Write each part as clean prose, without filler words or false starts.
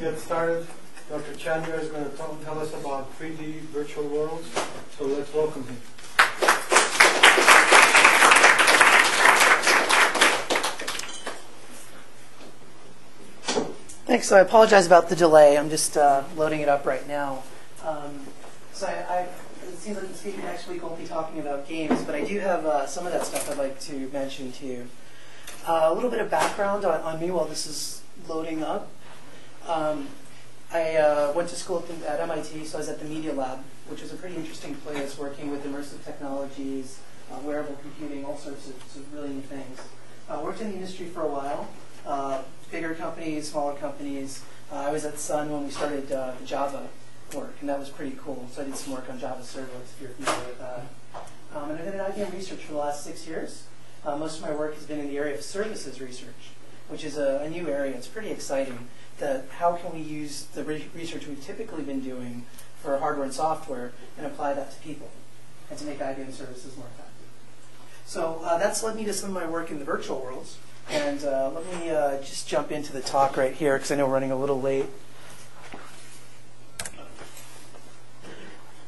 get started. Dr. Chandra is going to tell us about 3D virtual worlds, so let's welcome him. Thanks. So I apologize about the delay. I'm just loading it up right now. It seems like the speaker next week won't be talking about games, but I do have some of that stuff I'd like to mention to you. A little bit of background on me while this is loading up. I went to school at MIT, so I was at the Media Lab, which is a pretty interesting place working with immersive technologies, wearable computing, all sorts of really neat things. Worked in the industry for a while, bigger companies, smaller companies. I was at Sun when we started the Java work, and that was pretty cool. So I did some work on Java servlets, if you're familiar with that. And I've been in IBM research for the last 6 years. Most of my work has been in the area of services research, which is a new area. It's pretty exciting. How can we use the research we've typically been doing for hardware and software and apply that to people and to make IBM services more effective. So that's led me to some of my work in the virtual worlds. And let me just jump into the talk right here because I know we're running a little late.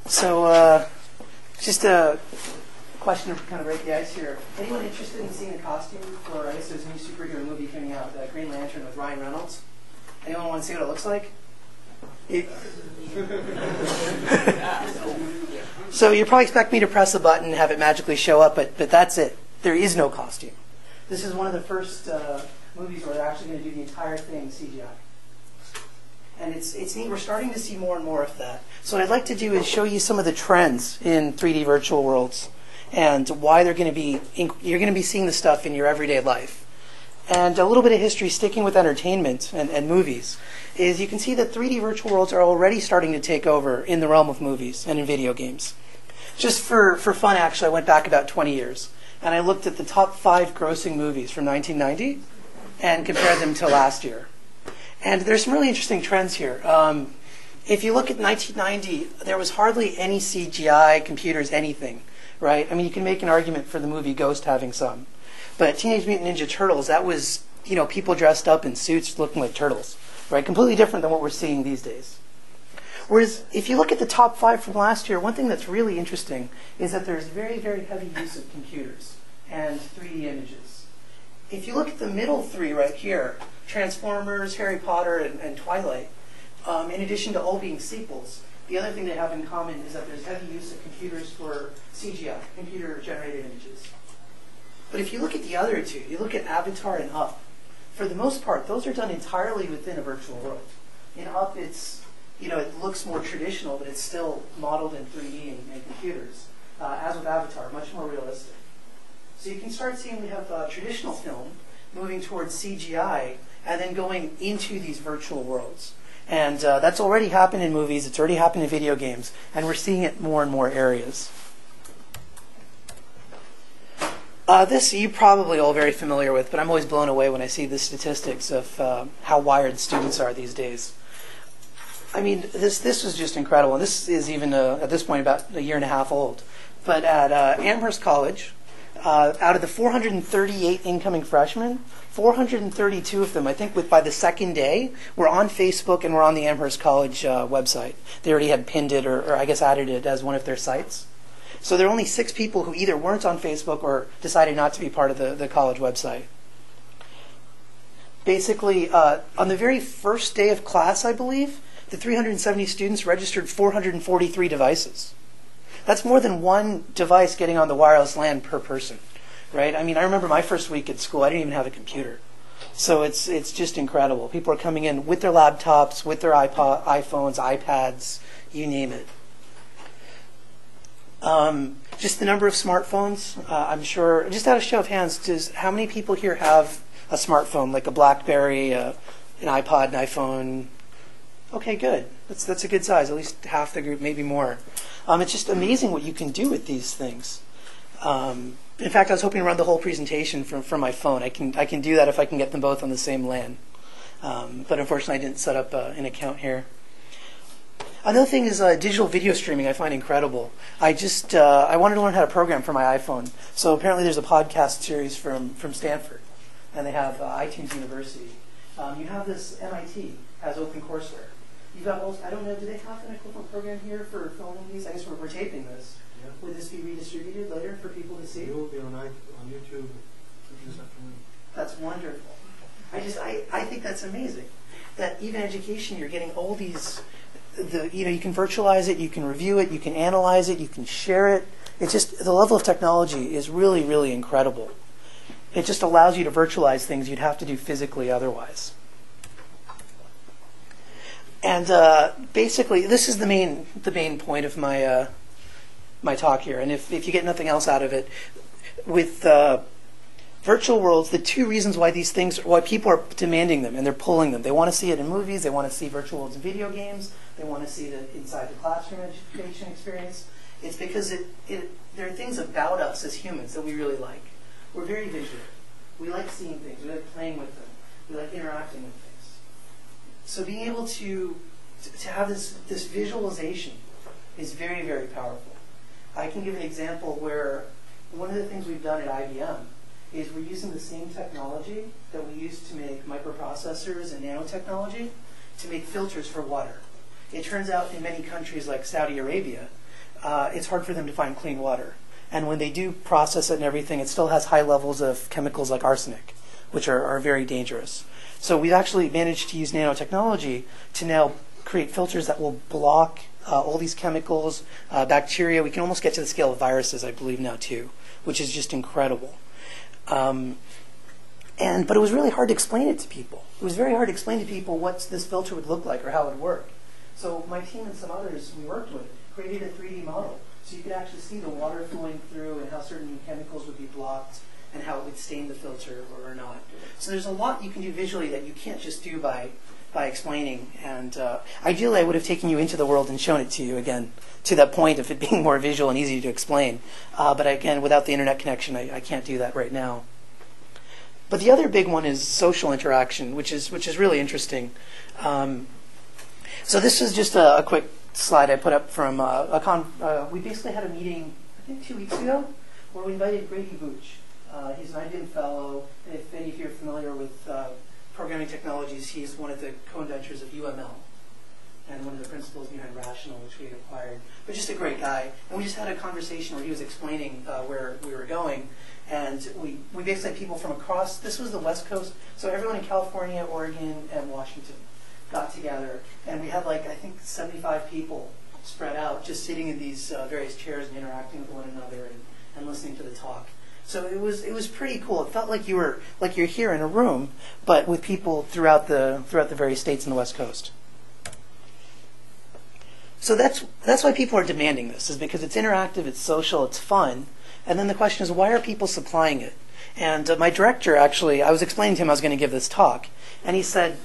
So just a question to kind of break the ice here. Anyone interested in seeing a costume for, I guess there's a new superhero movie coming out, Green Lantern with Ryan Reynolds? Anyone want to see what it looks like? So you probably expect me to press a button and have it magically show up, but that's it. There is no costume. This is one of the first movies where they're actually going to do the entire thing CGI. And it's neat. We're starting to see more and more of that. So what I'd like to do is show you some of the trends in 3D virtual worlds and why you're going to be seeing the stuff in your everyday life. And a little bit of history, sticking with entertainment and movies, is you can see that 3D virtual worlds are already starting to take over in the realm of movies and in video games. Just for fun, actually, I went back about 20 years, and I looked at the top 5 grossing movies from 1990 and compared them to last year. And there's some really interesting trends here. If you look at 1990, there was hardly any CGI, computers, anything, right? I mean, you can make an argument for the movie Ghost having some. But Teenage Mutant Ninja Turtles, that was, people dressed up in suits looking like turtles, right? Completely different than what we're seeing these days. Whereas if you look at the top 5 from last year, one thing that's really interesting is that there's very, very heavy use of computers and 3D images. If you look at the middle 3 right here, Transformers, Harry Potter, and Twilight, in addition to all being sequels, the other thing they have in common is that there's heavy use of computers for CGI, computer-generated images. But if you look at the other 2, you look at Avatar and Up, for the most part, those are done entirely within a virtual world. In Up, it looks more traditional, but it's still modeled in 3D and computers. As with Avatar, much more realistic. So you can start seeing we have traditional film moving towards CGI and then going into these virtual worlds. And that's already happened in movies, it's already happened in video games, and we're seeing it more and more areas. This you're probably all very familiar with, but I'm always blown away when I see the statistics of how wired students are these days. I mean, this was just incredible. And this is even, at this point, about a year and a half old. But at Amherst College, out of the 438 incoming freshmen, 432 of them, I think by the second day, were on Facebook and were on the Amherst College website. They already had pinned it or I guess added it as one of their sites. So there are only 6 people who either weren't on Facebook or decided not to be part of the college website. Basically, on the very first day of class, I believe, the 370 students registered 443 devices. That's more than one device getting on the wireless LAN per person, right? I mean, I remember my first week at school, I didn't even have a computer. So it's just incredible. People are coming in with their laptops, with their iPhones, iPads, you name it. Just the number of smartphones, I'm sure, just out of show of hands, how many people here have a smartphone, like a BlackBerry, an iPod, an iPhone? Okay, good. That's a good size, at least half the group, maybe more. It's just amazing what you can do with these things. In fact, I was hoping to run the whole presentation from my phone. I can do that if I can get them both on the same LAN. But unfortunately, I didn't set up an account here. Another thing is digital video streaming I find incredible. I wanted to learn how to program for my iPhone. So apparently there's a podcast series from Stanford, and they have iTunes University. You have this MIT has open courseware. You've got, I don't know, do they have an equivalent program here for filming these? I guess we're taping this. Yeah. Would this be redistributed later for people to see? It will be on YouTube this afternoon. That's wonderful. I think that's amazing. That even education, you're getting all these, you can virtualize it, you can review it, you can analyze it, you can share it. It's just, the level of technology is really, really incredible. It just allows you to virtualize things you'd have to do physically otherwise. And basically, this is the main point of my my talk here. And if you get nothing else out of it, with virtual worlds, the two reasons why people are demanding them and they're pulling them. They want to see it in movies. They want to see virtual worlds in video games. They want to see it inside the classroom education experience. It's because there are things about us as humans that we really like. We're very visual. We like seeing things. We like playing with them. We like interacting with things. So being able to have this visualization is very, very powerful. I can give an example where one of the things we've done at IBM is we're using the same technology that we use to make microprocessors and nanotechnology to make filters for water. It turns out in many countries like Saudi Arabia, it's hard for them to find clean water. And when they do process it and everything, it still has high levels of chemicals like arsenic, which are very dangerous. So we've actually managed to use nanotechnology to now create filters that will block all these chemicals, bacteria. We can almost get to the scale of viruses, I believe now too, which is just incredible. But it was really hard to explain it to people. It was very hard to explain to people what this filter would look like or how it would work. So my team and some others we worked with created a 3D model. So you could actually see the water flowing through and how certain chemicals would be blocked and how it would stain the filter or not. So there's a lot you can do visually that you can't just do by explaining. And ideally, I would have taken you into the world and shown it to you again, to that point of it being more visual and easy to explain. But again, without the internet connection, I can't do that right now. But the other big one is social interaction, which is really interesting. So this is just a quick slide I put up from we basically had a meeting, I think 2 weeks ago, where we invited Grady Booch. He's an IBM fellow. If any of you are familiar with programming technologies, he's one of the co-inventors of UML and one of the principles behind Rational, which we acquired. But just a great guy. And we just had a conversation where he was explaining where we were going. And we basically had people from across, this was the West Coast, so everyone in California, Oregon, and Washington got together. And we had I think 75 people spread out, just sitting in these various chairs and interacting with one another and listening to the talk. So it was pretty cool. It felt like you're here in a room, but with people throughout the various states in the West Coast. So that's why people are demanding this, is because it's interactive, it's social, it's fun. And then the question is, why are people supplying it? And my director, actually, I was explaining to him I was going to give this talk, and he said,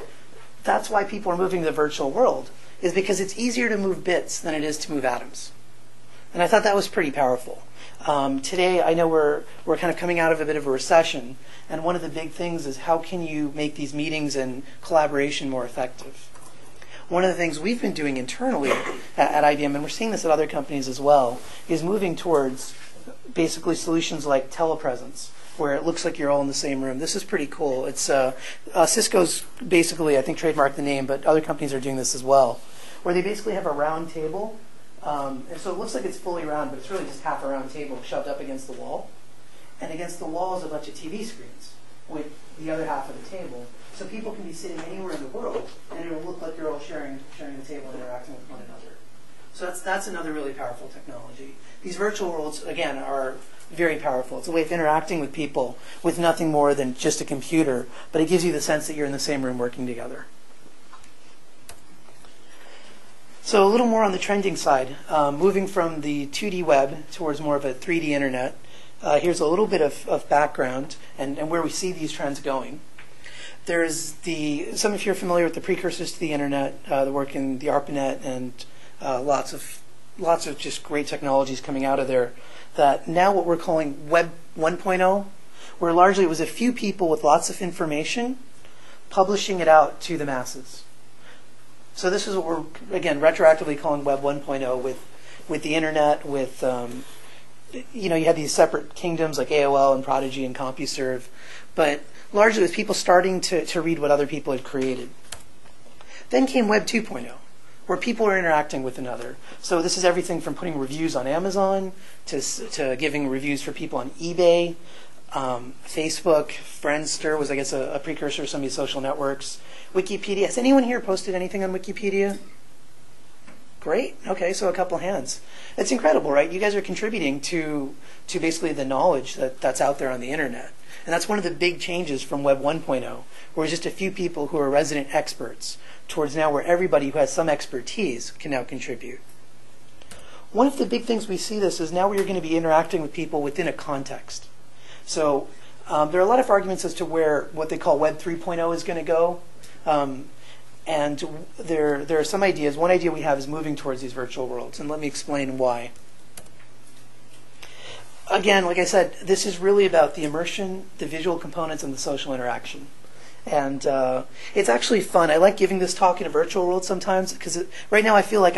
that's why people are moving to the virtual world, is because it's easier to move bits than it is to move atoms. And I thought that was pretty powerful. Today, I know we're kind of coming out of a bit of a recession, and one of the big things is how can you make these meetings and collaboration more effective? One of the things we've been doing internally at IBM, and we're seeing this at other companies as well, is moving towards basically solutions like telepresence, where it looks like you're all in the same room. This is pretty cool. It's Cisco's basically, I think, trademarked the name, but other companies are doing this as well, where they basically have a round table. And so it looks like it's fully round, but it's really just half a round table shoved up against the wall. And against the wall is a bunch of TV screens with the other half of the table. So people can be sitting anywhere in the world, and it'll look like you're all sharing the table and interacting with one another. So that's another really powerful technology. These virtual worlds, again, are very powerful. It's a way of interacting with people with nothing more than just a computer, but it gives you the sense that you're in the same room working together. So a little more on the trending side, moving from the 2D web towards more of a 3D internet. Here's a little bit of background and where we see these trends going. There's some of you are familiar with the precursors to the internet, the work in the ARPANET, and lots of just great technologies coming out of there. That now what we're calling Web 1.0, where largely it was a few people with lots of information publishing it out to the masses. So this is what we're, again, retroactively calling Web 1.0 with the internet, with, you had these separate kingdoms like AOL and Prodigy and CompuServe, but largely it was people starting to read what other people had created. Then came Web 2.0, where people are interacting with another. So this is everything from putting reviews on Amazon to giving reviews for people on eBay. Facebook, Friendster was, I guess, a precursor to some of these social networks. Wikipedia. Has anyone here posted anything on Wikipedia? Great. Okay, so a couple hands. It's incredible, right? You guys are contributing to basically the knowledge that's out there on the internet. And that's one of the big changes from Web 1.0, where just a few people who are resident experts, towards now where everybody who has some expertise can now contribute. One of the big things we see this is now we're going to be interacting with people within a context. So there are a lot of arguments as to where what they call Web 3.0 is going to go. And there are some ideas. One idea we have is moving towards these virtual worlds. And let me explain why. Again, like I said, this is really about the immersion, the visual components, and the social interaction. And it's actually fun. I like giving this talk in a virtual world sometimes because right now I feel like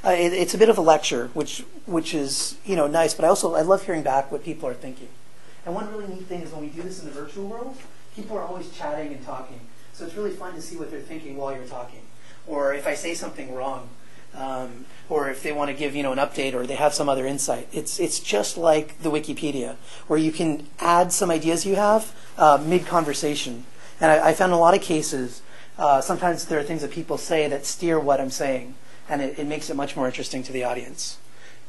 it's a bit of a lecture, which is nice. But I love hearing back what people are thinking. And one really neat thing is when we do this in the virtual world, people are always chatting and talking. So it's really fun to see what they're thinking while you're talking. Or if I say something wrong, or if they want to give an update or they have some other insight. It's just like the Wikipedia, where you can add some ideas you have mid-conversation. And I found in a lot of cases, sometimes there are things that people say that steer what I'm saying, and it makes it much more interesting to the audience.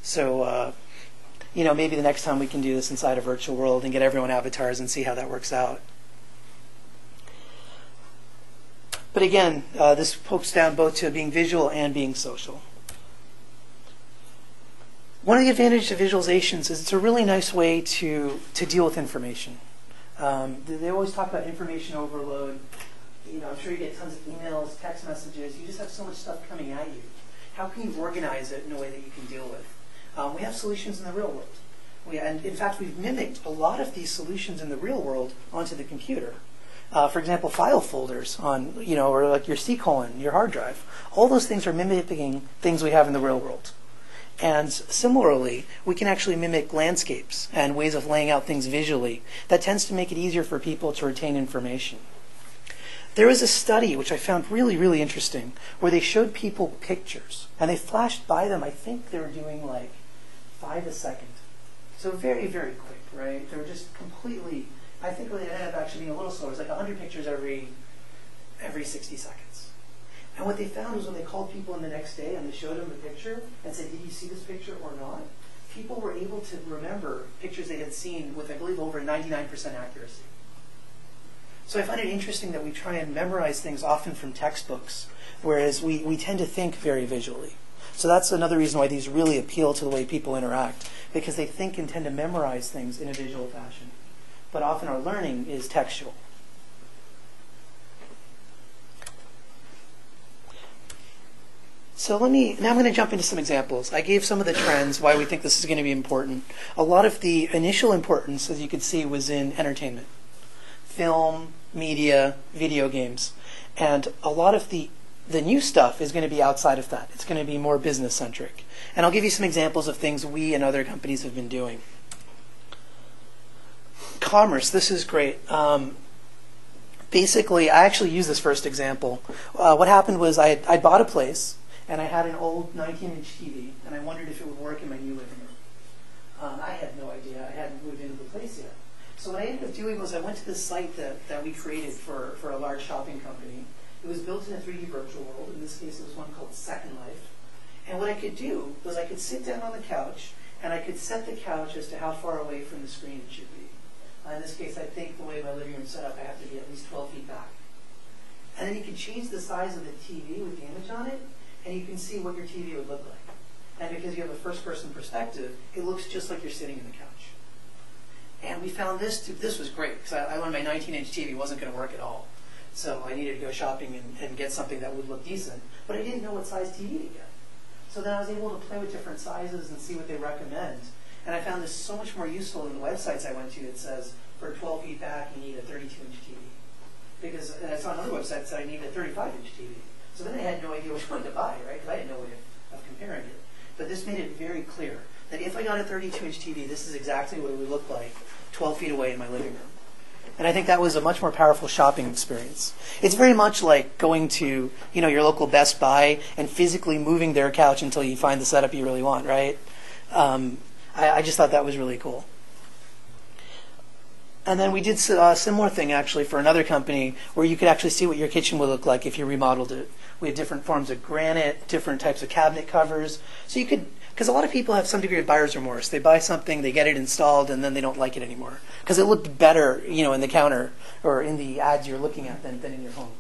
So maybe the next time we can do this inside a virtual world and get everyone avatars and see how that works out. But again, this pokes down both to being visual and being social. One of the advantages of visualizations is it's a really nice way to deal with information. They always talk about information overload. I'm sure you get tons of emails, text messages. You just have so much stuff coming at you. How can you organize it in a way that you can deal with? We have solutions in the real world. And in fact, we've mimicked a lot of these solutions in the real world onto the computer. For example, file folders on, or like your C colon, your hard drive. All those things are mimicking things we have in the real world. And similarly, we can actually mimic landscapes and ways of laying out things visually. That tends to make it easier for people to retain information. There was a study, which I found really, really interesting, where they showed people pictures. And they flashed by them, I think they were doing like 5 a second. So very, very quick, right? They were just completely... I think it ended up actually being a little slower. It was like 100 pictures every 60 seconds. And what they found was when they called people in the next day and they showed them the picture and said, did you see this picture or not? People were able to remember pictures they had seen with, I believe, over 99% accuracy. So I find it interesting that we try and memorize things often from textbooks, whereas we tend to think very visually. So that's another reason why these really appeal to the way people interact, because they think and tend to memorize things in a visual fashion. But often our learning is textual. So now I'm going to jump into some examples. I gave some of the trends, why we think this is going to be important. A lot of the initial importance, as you could see, was in entertainment. Film, media, video games. And a lot of the new stuff is going to be outside of that. It's going to be more business-centric. And I'll give you some examples of things we and other companies have been doing. Commerce, this is great. Basically, I actually use this first example. What happened was I bought a place, and I had an old 19-inch TV, and I wondered if it would work in my new living room. I had no idea. I hadn't moved into the place yet. So what I ended up doing was I went to this site that we created for a large shopping company. It was built in a 3D virtual world. In this case, it was one called Second Life. And what I could do was I could sit down on the couch, and I could set the couch as to how far away from the screen it should be. In this case, I think the way my living room is set up, I have to be at least 12 feet back. And then you can change the size of the TV with the image on it, and you can see what your TV would look like. And because you have a first-person perspective, it looks just like you're sitting in the couch. And we found this was great, because I learned my 19-inch TV wasn't going to work at all. So I needed to go shopping and get something that would look decent. But I didn't know what size TV to get. So then I was able to play with different sizes and see what they recommend. And I found this so much more useful in the websites I went to. It says, for 12 feet back, you need a 32-inch TV. Because I saw another website that said I needed a 35-inch TV. So then I had no idea which one to buy, right? Because I had no way of comparing it. But this made it very clear that if I got a 32-inch TV, this is exactly what it would look like 12 feet away in my living room. And I think that was a much more powerful shopping experience. It's very much like going to, your local Best Buy and physically moving their couch until you find the setup you really want, right? I just thought that was really cool. And then we did a similar thing actually for another company where you could actually see what your kitchen would look like if you remodeled it. We had different forms of granite, different types of cabinet covers. So you could, because a lot of people have some degree of buyer's remorse. They buy something, they get it installed, and then they don't like it anymore because it looked better, in the counter or in the ads you're looking at than in your home.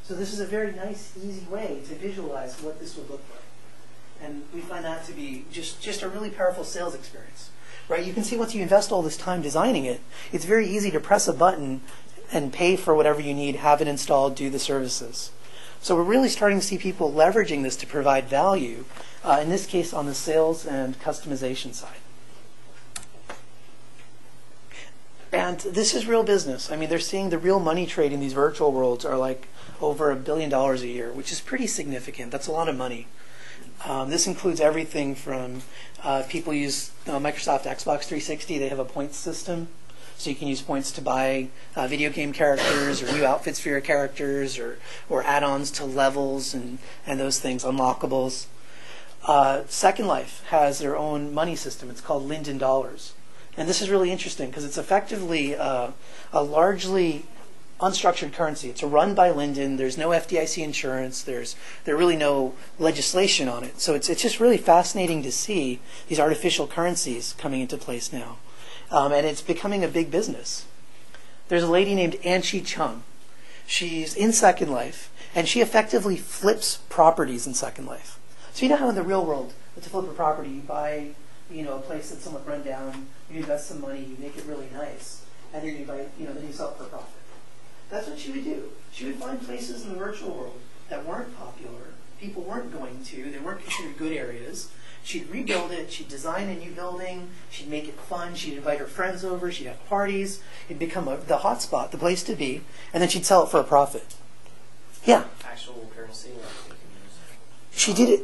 So this is a very nice, easy way to visualize what this would look like. And we find that to be just a really powerful sales experience. Right? You can see once you invest all this time designing it, it's very easy to press a button and pay for whatever you need, have it installed, do the services. So we're really starting to see people leveraging this to provide value, in this case on the sales and customization side. And this is real business. I mean, they're seeing the real money trade in these virtual worlds are like over $1 billion a year, which is pretty significant. That's a lot of money. This includes everything from people use Microsoft Xbox 360. They have a points system. So you can use points to buy video game characters or new outfits for your characters or add-ons to levels and those things, unlockables. Second Life has their own money system. It's called Linden Dollars. And this is really interesting because it's effectively a largely unstructured currency. It's run by Linden. There's no FDIC insurance. There's really no legislation on it. So it's just really fascinating to see these artificial currencies coming into place now. And it's becoming a big business. There's a lady named Anchi Chung. She's in Second Life, and she effectively flips properties in Second Life. So you know how in the real world, to flip a property, you buy a place that's somewhat run down, you invest some money, you make it really nice, and then then you sell it for profit. That's what she would do. She would find places in the virtual world that weren't popular, people weren't going to, they weren't considered good areas. She'd rebuild it, she'd design a new building, she'd make it fun, she'd invite her friends over, she'd have parties, it'd become the hot spot, the place to be, and then she'd sell it for a profit. Yeah? Actual currency like they can use? She did it.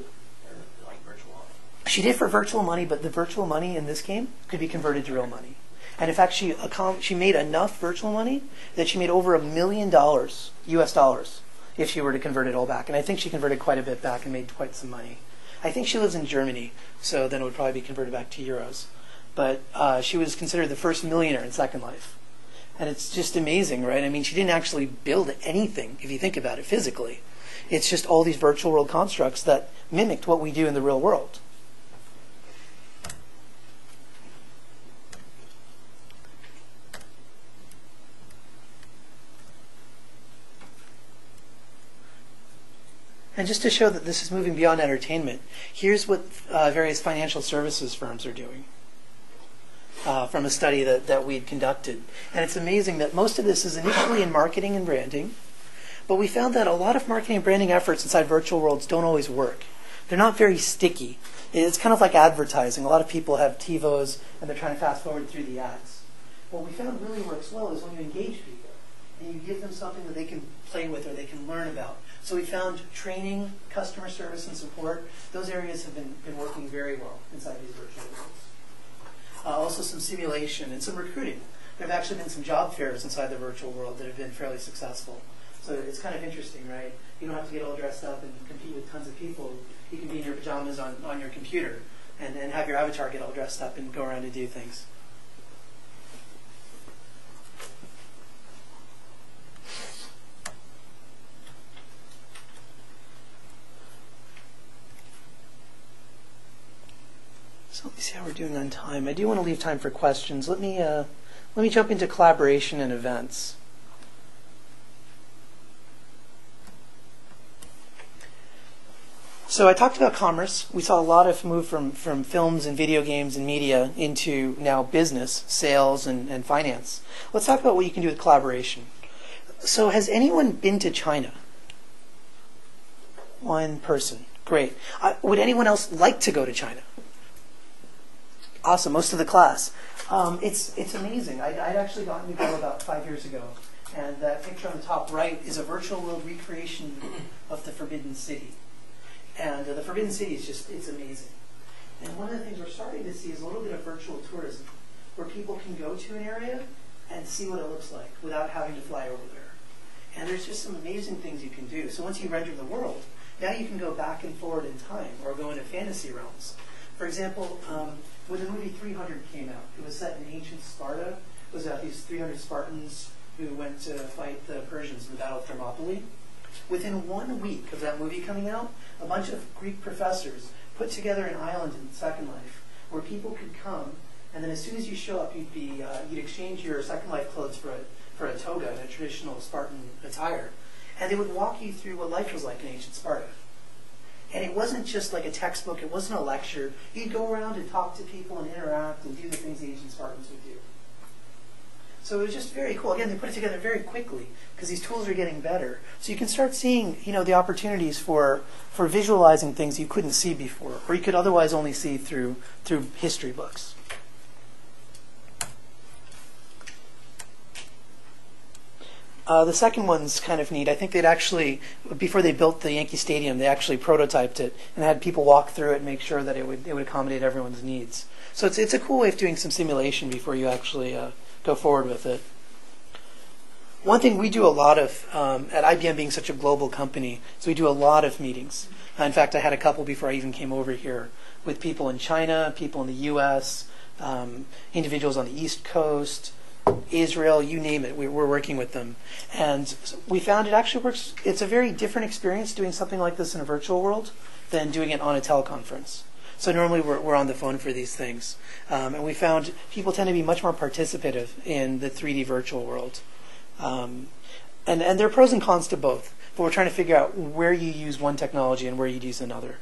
Or like virtual money? She did it for virtual money, but the virtual money in this game could be converted to real money. And in fact, she made enough virtual money that she made over $1 million US dollars if she were to convert it all back. And I think she converted quite a bit back and made quite some money. I think she lives in Germany, so then it would probably be converted back to euros. But she was considered the first millionaire in Second Life. And it's just amazing, right? I mean, she didn't actually build anything, if you think about it, physically. It's just all these virtual world constructs that mimicked what we do in the real world. And just to show that this is moving beyond entertainment, here's what various financial services firms are doing from a study that we had conducted. And it's amazing that most of this is initially in marketing and branding, but we found that a lot of marketing and branding efforts inside virtual worlds don't always work. They're not very sticky. It's kind of like advertising. A lot of people have TiVos and they're trying to fast forward through the ads. What we found really works well is when you engage people and you give them something that they can play with or they can learn about. So we found training, customer service, and support. Those areas have been working very well inside these virtual worlds. Also some simulation and some recruiting. There have actually been some job fairs inside the virtual world that have been fairly successful. So it's kind of interesting, right? You don't have to get all dressed up and compete with tons of people. You can be in your pajamas on your computer and have your avatar get all dressed up and go around and do things. So let me see how we're doing on time. I do want to leave time for questions. Let me jump into collaboration and events. So I talked about commerce. We saw a lot of move from films and video games and media into now business, sales, and finance. Let's talk about what you can do with collaboration. So has anyone been to China? One person. Great. Would anyone else like to go to China? Awesome, most of the class. It's amazing. I'd actually gotten to go about 5 years ago, and that picture on the top right is a virtual world recreation of the Forbidden City. And the Forbidden City is it's amazing. And one of the things we're starting to see is a little bit of virtual tourism, where people can go to an area and see what it looks like without having to fly over there. And there's just some amazing things you can do. So once you render the world, now you can go back and forward in time or go into fantasy realms. For example, when the movie 300 came out, it was set in ancient Sparta. It was about these 300 Spartans who went to fight the Persians in the Battle of Thermopylae. Within 1 week of that movie coming out, a bunch of Greek professors put together an island in Second Life where people could come, and then as soon as you show up, you'd exchange your Second Life clothes for a toga, a traditional Spartan attire, and they would walk you through what life was like in ancient Sparta. And it wasn't just like a textbook, it wasn't a lecture. You'd go around and talk to people and interact and do the things the ancient Spartans would do. So it was just very cool. Again, they put it together very quickly because these tools are getting better. So you can start seeing, the opportunities for visualizing things you couldn't see before, or you could otherwise only see through history books. The second one's kind of neat. I think they'd actually, before they built the Yankee Stadium, they actually prototyped it and had people walk through it and make sure that it would accommodate everyone's needs. So it's a cool way of doing some simulation before you actually go forward with it. One thing we do a lot of, at IBM being such a global company, is we do a lot of meetings. In fact, I had a couple before I even came over here with people in China, people in the US, individuals on the East Coast, Israel, you name it, we're working with them. And we found it actually works. It's a very different experience doing something like this in a virtual world than doing it on a teleconference. So normally we're on the phone for these things. And we found people tend to be much more participative in the 3D virtual world. And there are pros and cons to both. But we're trying to figure out where you use one technology and where you'd use another.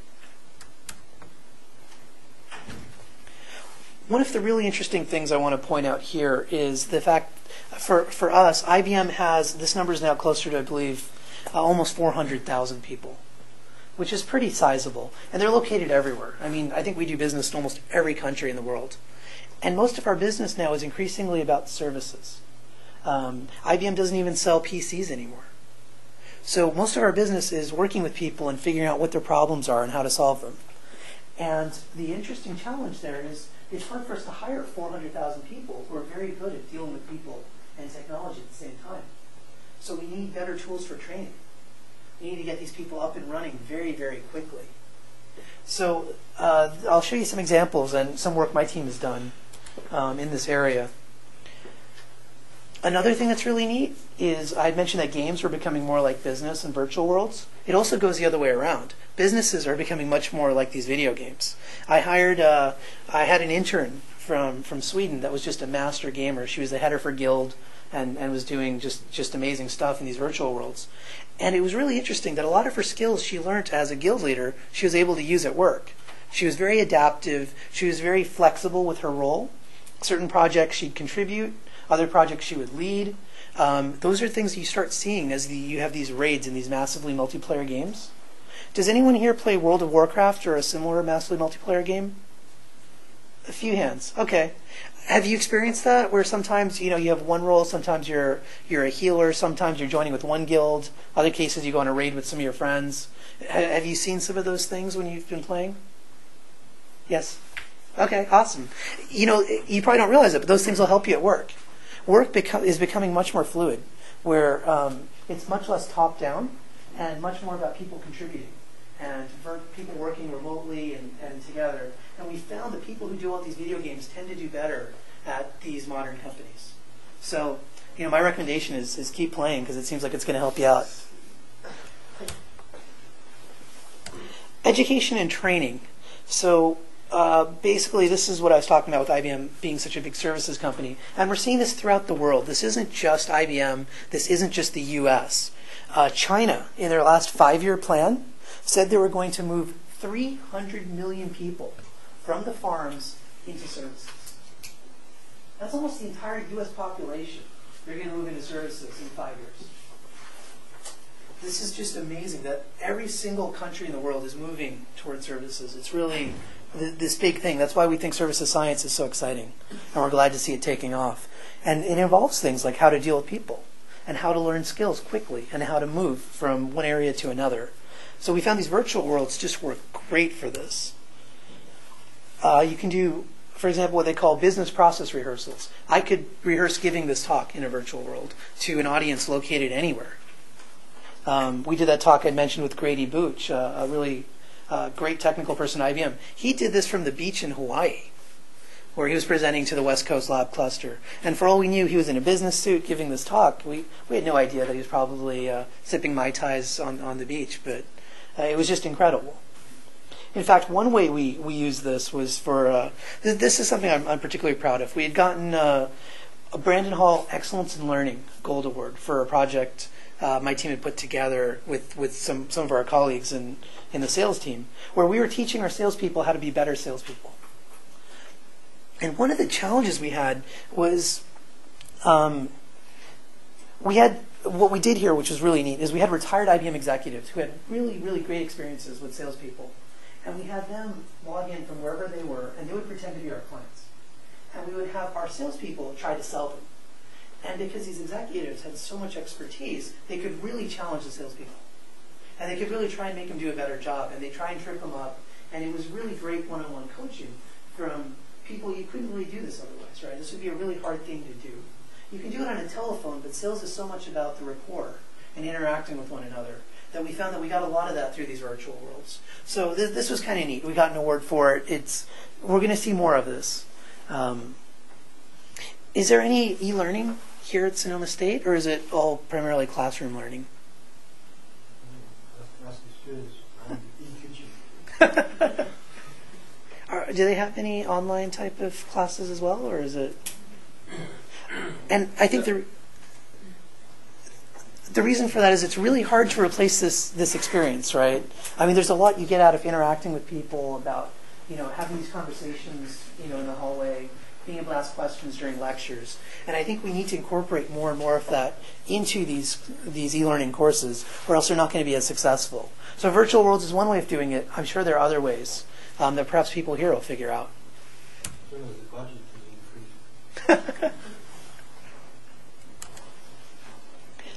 One of the really interesting things I want to point out here is the fact, for us, IBM has, this number is now closer to, I believe, almost 400,000 people, which is pretty sizable. And they're located everywhere. I mean, I think we do business in almost every country in the world. And most of our business now is increasingly about services. IBM doesn't even sell PCs anymore. So most of our business is working with people and figuring out what their problems are and how to solve them. And the interesting challenge there is it's hard for us to hire 400,000 people who are very good at dealing with people and technology at the same time. So we need better tools for training. We need to get these people up and running very, very quickly. So I'll show you some examples and some work my team has done in this area. Another thing that's really neat is I mentioned that games are becoming more like business in virtual worlds. It also goes the other way around. Businesses are becoming much more like these video games. I had an intern from Sweden that was just a master gamer. She was the head of her guild and was doing just amazing stuff in these virtual worlds. And it was really interesting that a lot of her skills she learned as a guild leader, she was able to use at work. She was very adaptive. She was very flexible with her role. Certain projects she'd contribute. Other projects she would lead. Those are things you start seeing as you have these raids in these massively multiplayer games. Does anyone here play World of Warcraft or a similar massively multiplayer game? A few hands. Okay. Have you experienced that where sometimes you have one role, sometimes you're a healer, sometimes you're joining with one guild, other cases you go on a raid with some of your friends? Have you seen some of those things when you've been playing? Yes. Okay, awesome. You probably don't realize it, but those things will help you at work. Work is becoming much more fluid, where it's much less top-down and much more about people contributing and for people working remotely and together. And we found that people who do all these video games tend to do better at these modern companies. So, my recommendation is keep playing because it seems like it's going to help you out. Education and training. So, basically, this is what I was talking about with IBM being such a big services company. And we're seeing this throughout the world. This isn't just IBM. This isn't just the U.S. China, in their last 5-year plan, said they were going to move 300 million people from the farms into services. That's almost the entire U.S. population. They're going to move into services in 5 years. This is just amazing that every single country in the world is moving towards services. It's really this big thing. That's why we think services science is so exciting. And we're glad to see it taking off. And it involves things like how to deal with people and how to learn skills quickly and how to move from one area to another. So we found these virtual worlds just work great for this. You can do for example, what they call business process rehearsals. I could rehearse giving this talk in a virtual world to an audience located anywhere. We did that talk I mentioned with Grady Booch, a really great technical person at IBM. He did this from the beach in Hawaii, where he was presenting to the West Coast Lab Cluster. And for all we knew, he was in a business suit giving this talk. We had no idea that he was probably sipping Mai Tais on the beach, but it was just incredible. In fact, one way we used this was for, this is something I'm particularly proud of. We had gotten a Brandon Hall Excellence in Learning Gold Award for a project my team had put together with some of our colleagues in the sales team, where we were teaching our salespeople how to be better salespeople. And one of the challenges we had was what we did here, which was really neat, is we had retired IBM executives who had really, really great experiences with salespeople. And we had them log in from wherever they were, and they would pretend to be our clients. And we would have our salespeople try to sell them. And because these executives had so much expertise, they could really challenge the salespeople. And they could really try and make them do a better job. And they try and trip them up. And it was really great one-on-one coaching from people. You couldn't really do this otherwise, right? This would be a really hard thing to do. You can do it on a telephone, but sales is so much about the rapport and interacting with one another that we found that we got a lot of that through these virtual worlds. So this was kind of neat. We got an award for it. We're going to see more of this. Is there any e-learning here at Sonoma State, or is it all primarily classroom learning? Do they have any online type of classes as well, or is it? And I think the reason for that is it's really hard to replace this experience, right? I mean, there's a lot you get out of interacting with people, about having these conversations, in the hallway, being able to ask questions during lectures. And I think we need to incorporate more and more of that into these e-learning courses, or else they're not going to be as successful. So virtual worlds is one way of doing it. I'm sure there are other ways that perhaps people here will figure out.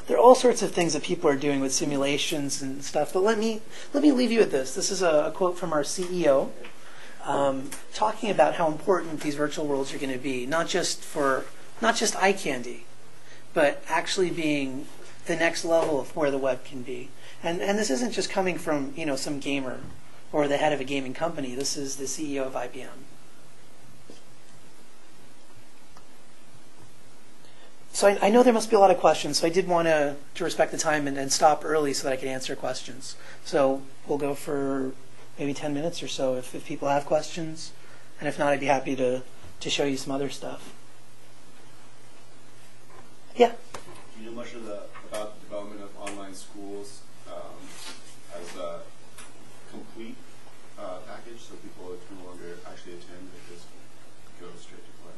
There are all sorts of things that people are doing with simulations and stuff. But let me leave you with this. This is a quote from our CEO. Talking about how important these virtual worlds are going to be, not just eye candy, but actually being the next level of where the web can be. And this isn't just coming from some gamer or the head of a gaming company. This is the CEO of IBM. So I know there must be a lot of questions, so I did want to respect the time and stop early so that I could answer questions. So we'll go for maybe 10 minutes or so if people have questions. And if not, I'd be happy to show you some other stuff. Yeah? Do you know much about the development of online schools as a complete package, so people no longer actually attend, they just go straight to class?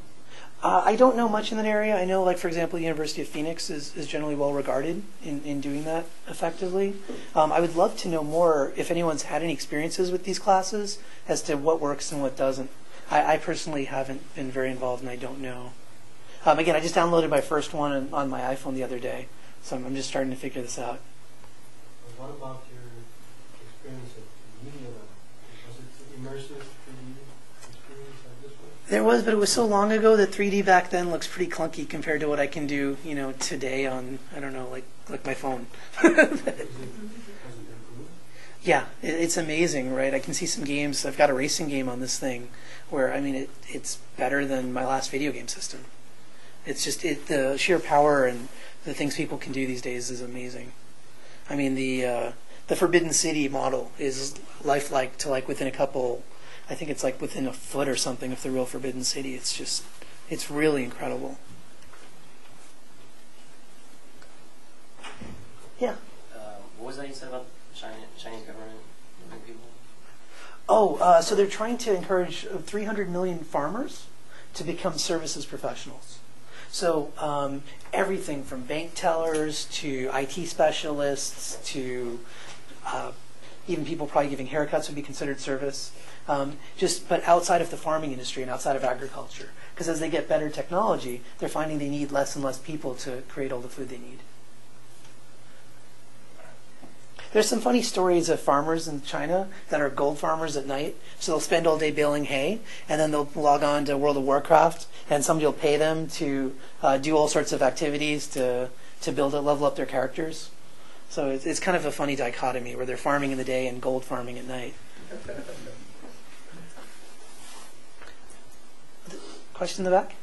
I don't know much in that area. I know, like, for example, the University of Phoenix is generally well regarded in doing that effectively. I would love to know more if anyone's had any experiences with these classes as to what works and what doesn't. I personally haven't been very involved, and I don't know. Again, I just downloaded my first one on my iPhone the other day, so I'm just starting to figure this out. What about your experience of media? Was it immersive 3D experience like this one? There was, but it was so long ago that 3D back then looks pretty clunky compared to what I can do, today on, I don't know, like my phone. Yeah, it's amazing, right? I can see some games. I've got a racing game on this thing where, it's better than my last video game system. It's just the sheer power and the things people can do these days is amazing. I mean, the Forbidden City model is lifelike to within a couple. I think it's within a foot or something of the real Forbidden City. It's really incredible. Yeah. What was that you said about Chinese government moving people? Oh, so they're trying to encourage 300 million farmers to become services professionals. So everything from bank tellers to IT specialists to even people probably giving haircuts would be considered service. But outside of the farming industry and outside of agriculture. Because as they get better technology, they're finding they need less and less people to create all the food they need. There's some funny stories of farmers in China that are gold farmers at night. So they'll spend all day baling hay, and then they'll log on to World of Warcraft, and somebody will pay them to do all sorts of activities to level up their characters. So it's kind of a funny dichotomy where they're farming in the day and gold farming at night. Question in the back?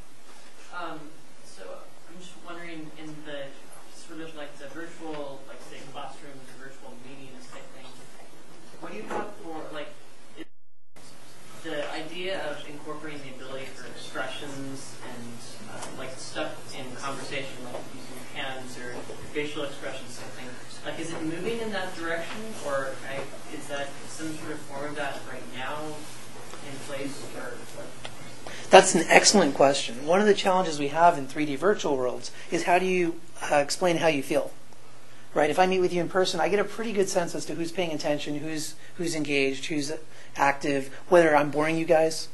So I'm just wondering, in the sort of like the virtual, like say classroom, the virtual meetings type thing, what do you have for like the idea of incorporating the ability for expressions and like stuff in conversation, like using your hands or facial expressions, something like, is it moving in that direction, or is that some sort of form of that right now in place, or? That's an excellent question. One of the challenges we have in 3D virtual worlds is how do you explain how you feel? Right? If I meet with you in person, I get a pretty good sense as to who's paying attention, who's engaged, who's active, whether I'm boring you guys.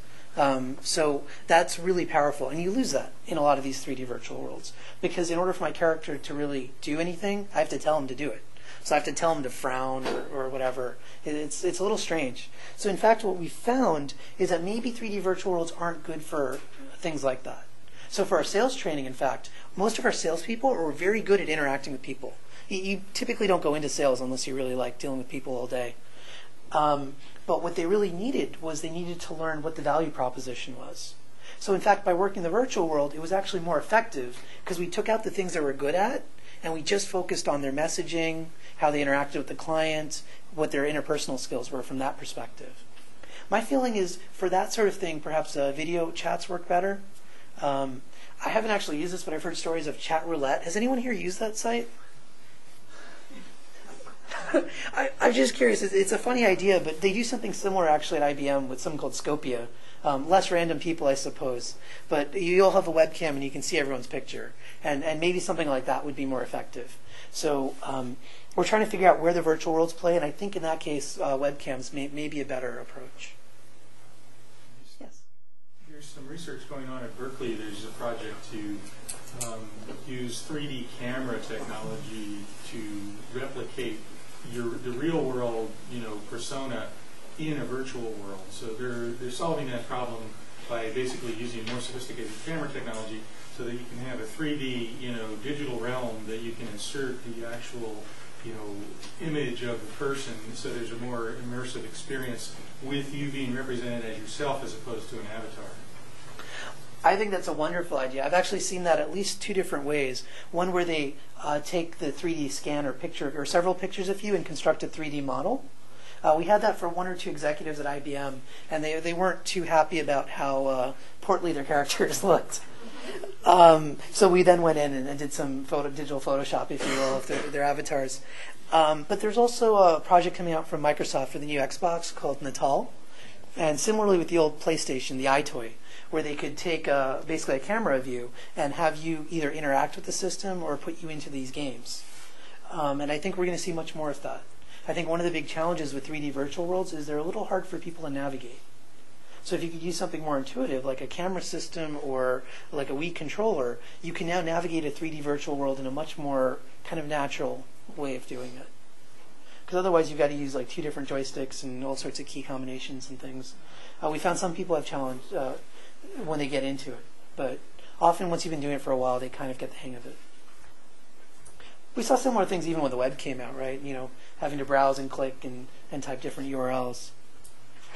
So that's really powerful, and you lose that in a lot of these 3D virtual worlds, because in order for my character to really do anything, I have to tell him to do it. So I have to tell him to frown or whatever. It's a little strange. So in fact, what we found is that maybe 3D virtual worlds aren't good for things like that. So for our sales training, in fact, most of our salespeople are very good at interacting with people. You typically don't go into sales unless you really like dealing with people all day. But what they really needed was they needed to learn what the value proposition was. So in fact, by working in the virtual world, it was actually more effective because we took out the things they were good at and we just focused on their messaging, how they interacted with the client, what their interpersonal skills were from that perspective. My feeling is for that sort of thing, perhaps video chats work better. I haven't actually used this, but I've heard stories of chat roulette. Has anyone here used that site? I'm just curious. It's a funny idea, but they do something similar actually at IBM with something called Scopia. Less random people, I suppose. But you all have a webcam and you can see everyone's picture. And maybe something like that would be more effective. So we're trying to figure out where the virtual worlds play, and I think in that case, webcams may be a better approach. Yes? There's some research going on at Berkeley. There's a project to use 3D camera technology to replicate the real world, persona in a virtual world. So they're solving that problem by basically using more sophisticated camera technology so that you can have a 3D, digital realm that you can insert the actual, image of the person, so there's a more immersive experience with you being represented as yourself as opposed to an avatar. I think that's a wonderful idea. I've actually seen that at least two different ways. One where they take the 3D scan or picture or several pictures of you and construct a 3D model. We had that for one or two executives at IBM, and they weren't too happy about how portly their characters looked. So we then went in and did some digital Photoshop, if you will, of their avatars. But there's also a project coming out from Microsoft for the new Xbox called Natal. And similarly with the old PlayStation, the iToy, where they could take basically a camera of you and have you either interact with the system or put you into these games. And I think we're going to see much more of that. I think one of the big challenges with 3D virtual worlds is they're a little hard for people to navigate. So if you could use something more intuitive, like a camera system or like a Wii controller, you can now navigate a 3D virtual world in a much more kind of natural way of doing it. Because otherwise you've got to use like two different joysticks and all sorts of key combinations and things. We found some people have challenged when they get into it. But often once you've been doing it for a while, they kind of get the hang of it. We saw similar things even when the web came out, right? Having to browse and click and type different URLs.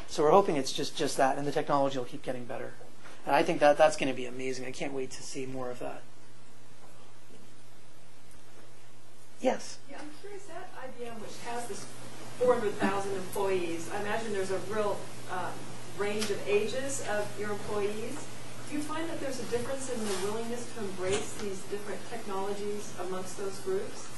So we're hoping it's just that, and the technology will keep getting better. And I think that's going to be amazing. I can't wait to see more of that. Yes? Yeah, I'm curious, at IBM, which has this 400,000 employees, I imagine there's a real range of ages of your employees. Do you find that there's a difference in the willingness to embrace these different technologies amongst those groups?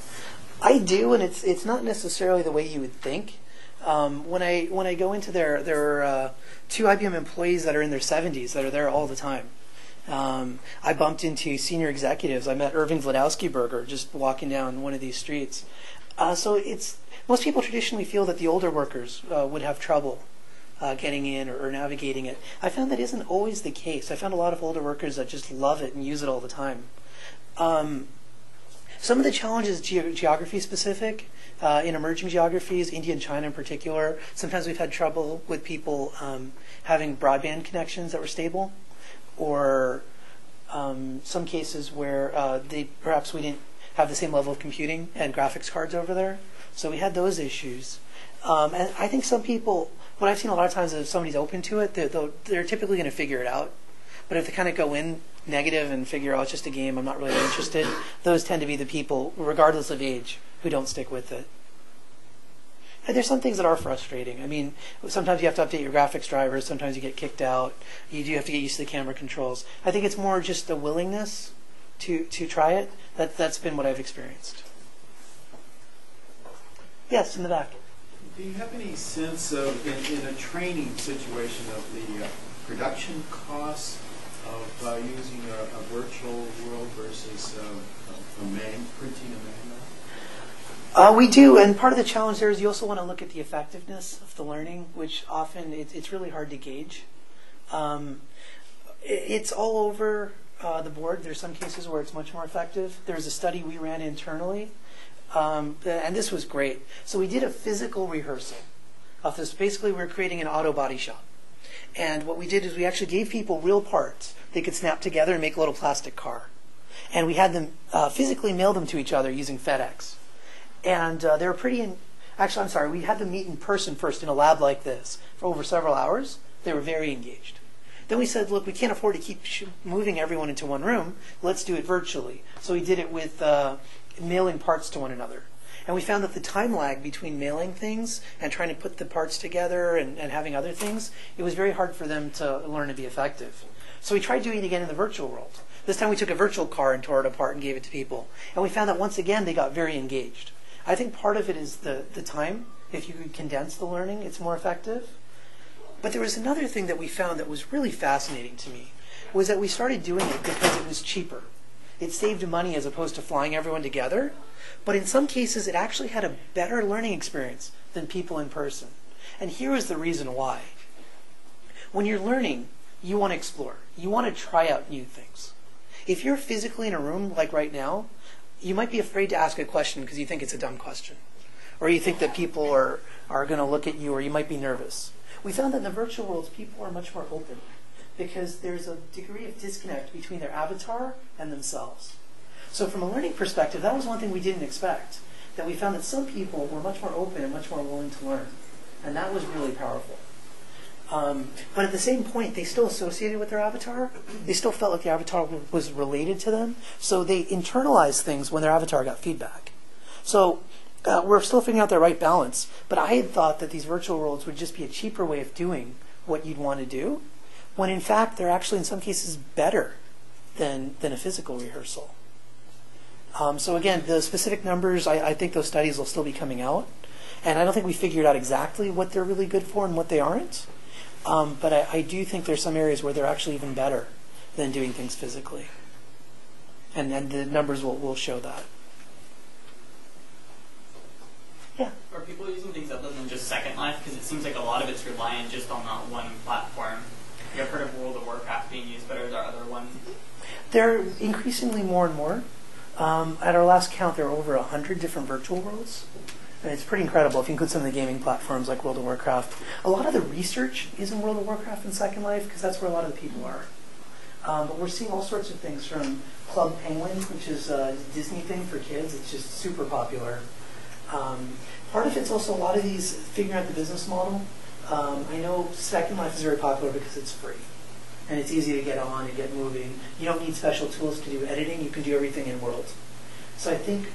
I do, and it's not necessarily the way you would think. When I go into there are two IBM employees that are in their 70s that are there all the time. I bumped into senior executives. I met Irving Vladowski-Berger just walking down one of these streets. So most people traditionally feel that the older workers would have trouble getting in or navigating it. I found that isn't always the case. I found a lot of older workers that just love it and use it all the time. Some of the challenges geography specific. In emerging geographies, India and China in particular, sometimes we've had trouble with people having broadband connections that were stable, or some cases where perhaps we didn't have the same level of computing and graphics cards over there. So we had those issues. And I think some people, what I've seen a lot of times is if somebody's open to it, they're typically going to figure it out. But if they kind of go in negative and figure, oh, it's just a game, I'm not really interested, those tend to be the people, regardless of age, who don't stick with it. And there's some things that are frustrating. I mean, sometimes you have to update your graphics drivers, sometimes you get kicked out, you do have to get used to the camera controls. I think it's more just the willingness to try it. That's been what I've experienced. Yes, in the back. Do you have any sense of, in a training situation, of the production costs of using a virtual world versus printing a manual? We do, and part of the challenge there is you also want to look at the effectiveness of the learning, which often it's really hard to gauge. It's all over the board. There's some cases where it's much more effective. There's a study we ran internally, and this was great. So we did a physical rehearsal of this. Basically, we were creating an auto body shop. And what we did is we actually gave people real parts they could snap together and make a little plastic car. And we had them physically mail them to each other using FedEx. And they were we had them meet in person first in a lab like this for over several hours. They were very engaged. Then we said, look, we can't afford to keep moving everyone into one room. Let's do it virtually. So we did it with mailing parts to one another. And we found that the time lag between mailing things and trying to put the parts together and having other things, it was very hard for them to learn to be effective. So we tried doing it again in the virtual world. This time we took a virtual car and tore it apart and gave it to people. And we found that once again they got very engaged. I think part of it is the time. If you could condense the learning, it's more effective. But there was another thing that we found that was really fascinating to me, was that we started doing it because it was cheaper. It saved money as opposed to flying everyone together. But in some cases, it actually had a better learning experience than people in person. And here is the reason why. When you're learning, you want to explore. You want to try out new things. If you're physically in a room like right now, you might be afraid to ask a question because you think it's a dumb question. Or you think that people are going to look at you, or you might be nervous. We found that in the virtual worlds, people are much more open because there's a degree of disconnect between their avatar and themselves. So from a learning perspective, that was one thing we didn't expect, that we found that some people were much more open and much more willing to learn. And that was really powerful. But at the same point, they still associated with their avatar. They still felt like the avatar was related to them. So they internalized things when their avatar got feedback. So we're still figuring out the right balance. But I had thought that these virtual worlds would just be a cheaper way of doing what you'd want to do, when in fact they're actually in some cases better than a physical rehearsal. So again, the specific numbers, I think those studies will still be coming out. And I don't think we figured out exactly what they're really good for and what they aren't. But I do think there's some areas where they're actually even better than doing things physically. And then the numbers will show that. Yeah. Are people using things other than just Second Life? Because it seems like a lot of it's reliant just on that one platform. I've heard of World of Warcraft being used, but are there other ones? There are increasingly more and more. At our last count, there are over 100 different virtual worlds. And it's pretty incredible if you include some of the gaming platforms like World of Warcraft. A lot of the research is in World of Warcraft and Second Life because that's where a lot of the people are. But we're seeing all sorts of things from Club Penguin, which is a Disney thing for kids. It's just super popular. Part of it's also a lot of these figuring out the business model. I know Second Life is very popular because it's free. And it's easy to get on and get moving. You don't need special tools to do editing. You can do everything in World. So I think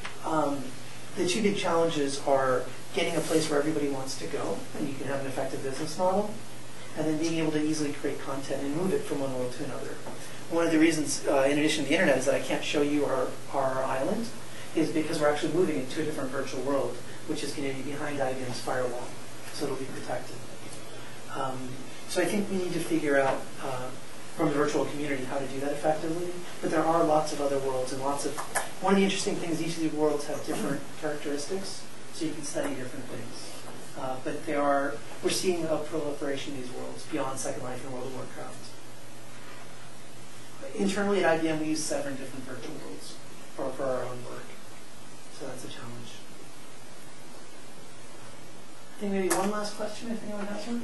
the two big challenges are getting a place where everybody wants to go and you can have an effective business model, and then being able to easily create content and move it from one world to another. One of the reasons, in addition to the internet, is that I can't show you our island is because we're actually moving it to a different virtual world, which is going to be behind IBM's firewall, so it'll be protected. So I think we need to figure out from the virtual community how to do that effectively. But there are lots of other worlds and lots of. One of the interesting things, each of these worlds have different characteristics, so you can study different things. But we're seeing a proliferation of these worlds beyond Second Life and World of Warcraft. Internally at IBM, we use 7 different virtual worlds for our own work. So that's a challenge. I think maybe one last question if anyone has one.